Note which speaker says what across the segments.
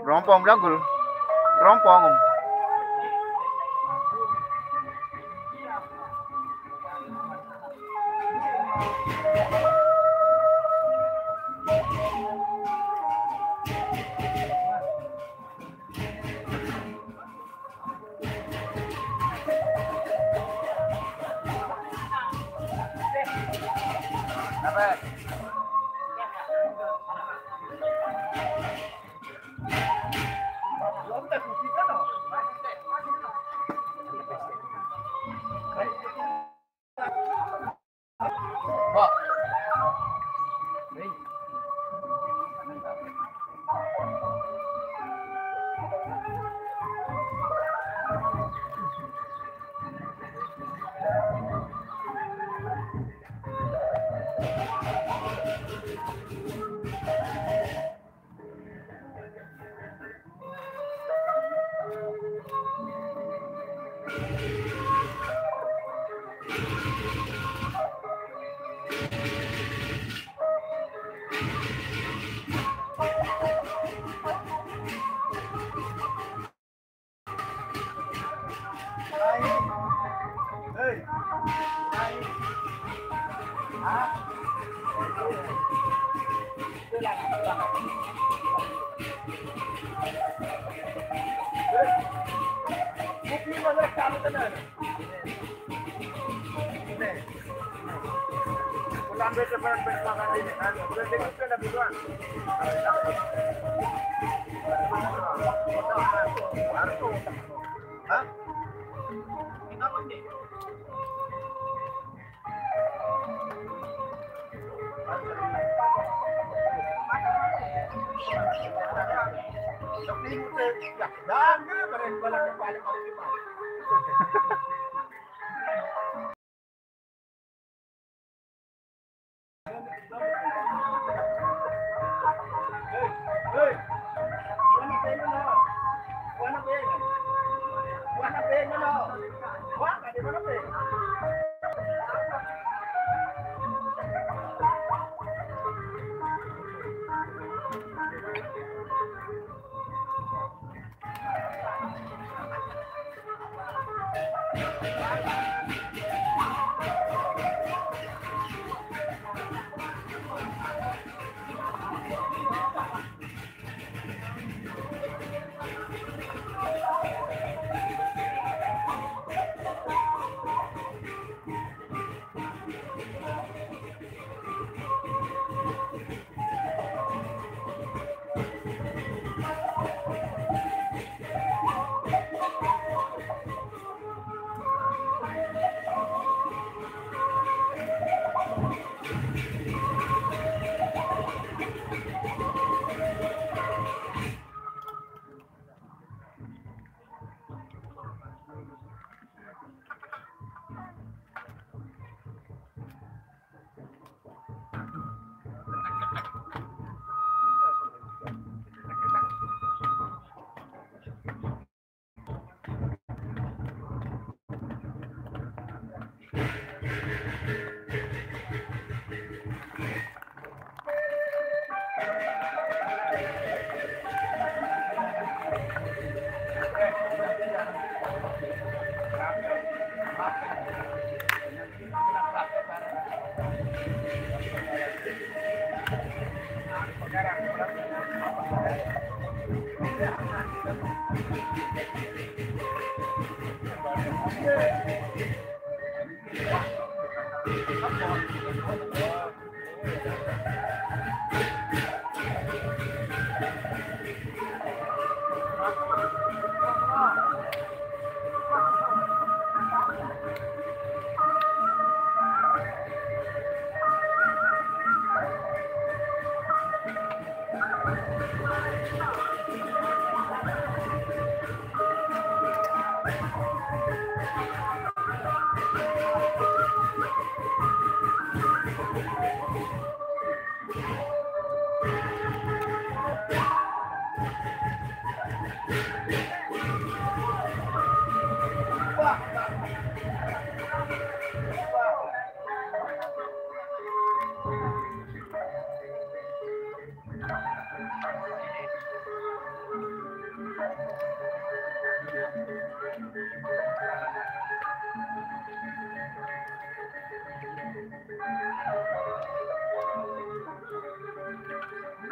Speaker 1: Rompong dagul. Rompong.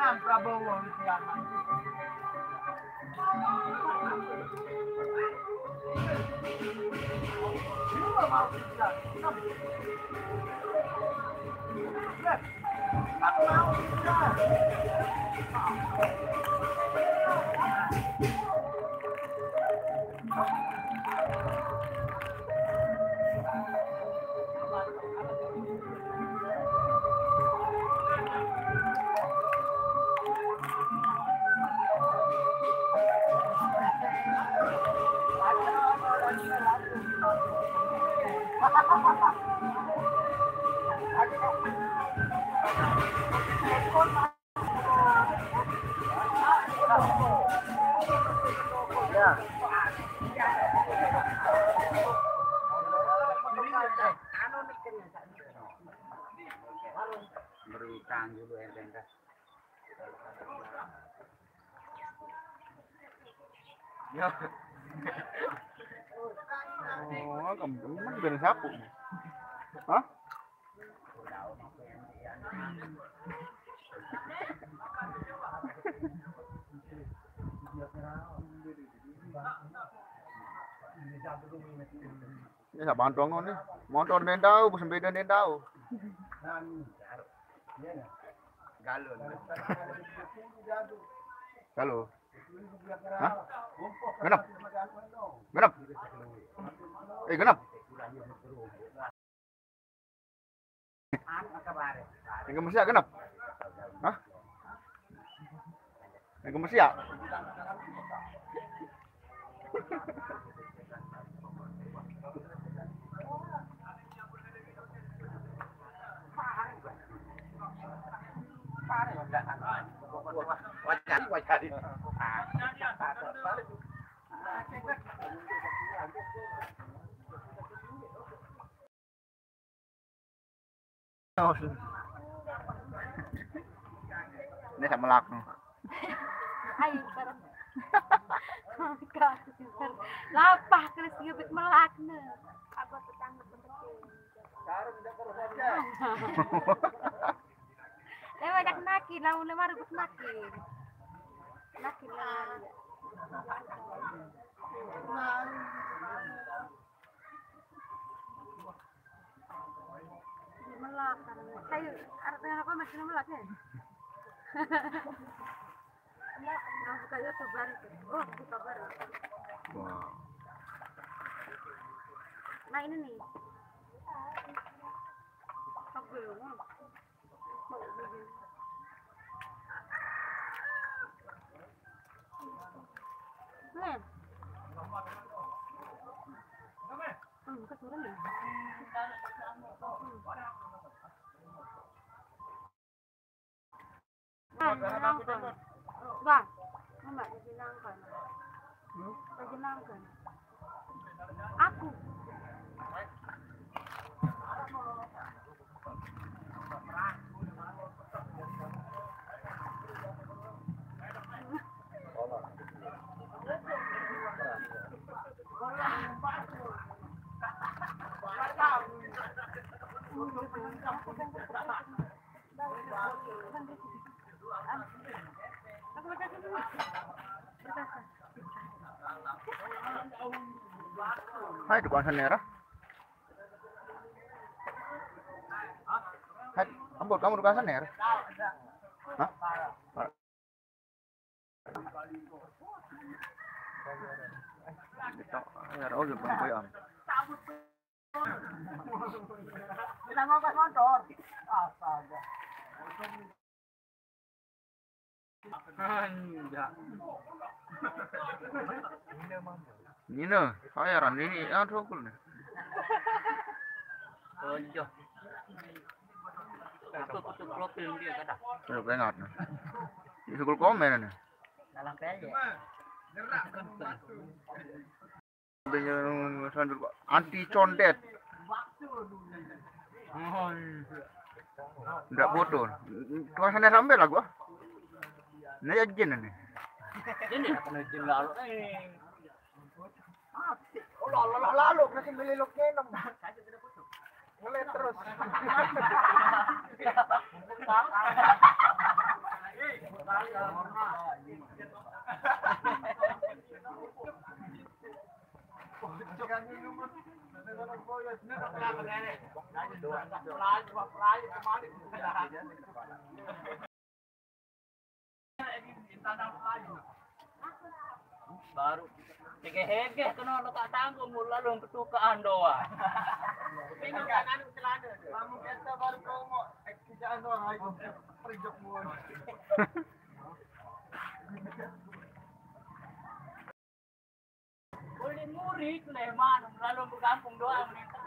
Speaker 2: Prabowo berutang dulu enteng.
Speaker 1: Ya. Oh, kamu bener sapu. Hah? Ini là bàn tròn luôn đấy. Món tròn đến đâu, bùn bì đến đâu.
Speaker 2: Galon.
Speaker 1: Halo. Hah? Genap. Genap. Genap. Yang mesti genap. Hah? Yang mesti ya?
Speaker 2: Wajah.
Speaker 1: Ini sama lak.
Speaker 3: Ay, parang lapah keris ngibit melak na. Abot tetangga penting. Banyak naki, lawan lemar ribut naki. Naki lah. Melak kan. Kayu artinya apa masih melak ya? Nah, buka YouTube baru. Oh, buka baru.
Speaker 1: Wow.
Speaker 3: Nah, ini nih. Kabel. Nih. Keturun ya. Bang, Mbak dijenangkan. Dijenangkan. Aku.
Speaker 1: Hai, tukang senera. Hai, ambot kamu tukang senera. Hah? Ito, ay, raw yung pangkoyan.
Speaker 2: Nangangkat motor. Astaga.
Speaker 1: Ini nih, bayaran ini yang rokul nih.
Speaker 2: Oh iya. Aku kutu profil dia kada.
Speaker 1: Sudah pengat nih. Ini sukul komen nih.
Speaker 2: Dalam peye.
Speaker 1: Sambil anti condet. Nggak foto. Tukang sana sampai lah gua. Ini aja nih.
Speaker 2: Ini apa jin lalu? Lalu kasi melilok niya nang ngeliat terus. Baru hege kena lo tak tanggung mula lo ketukaan doa. Tinggal kan anu celana. Kamu kita baru promo kerjaan doang ayo perjok mulu. Boleh murid leh man lalu berkampung doang nih.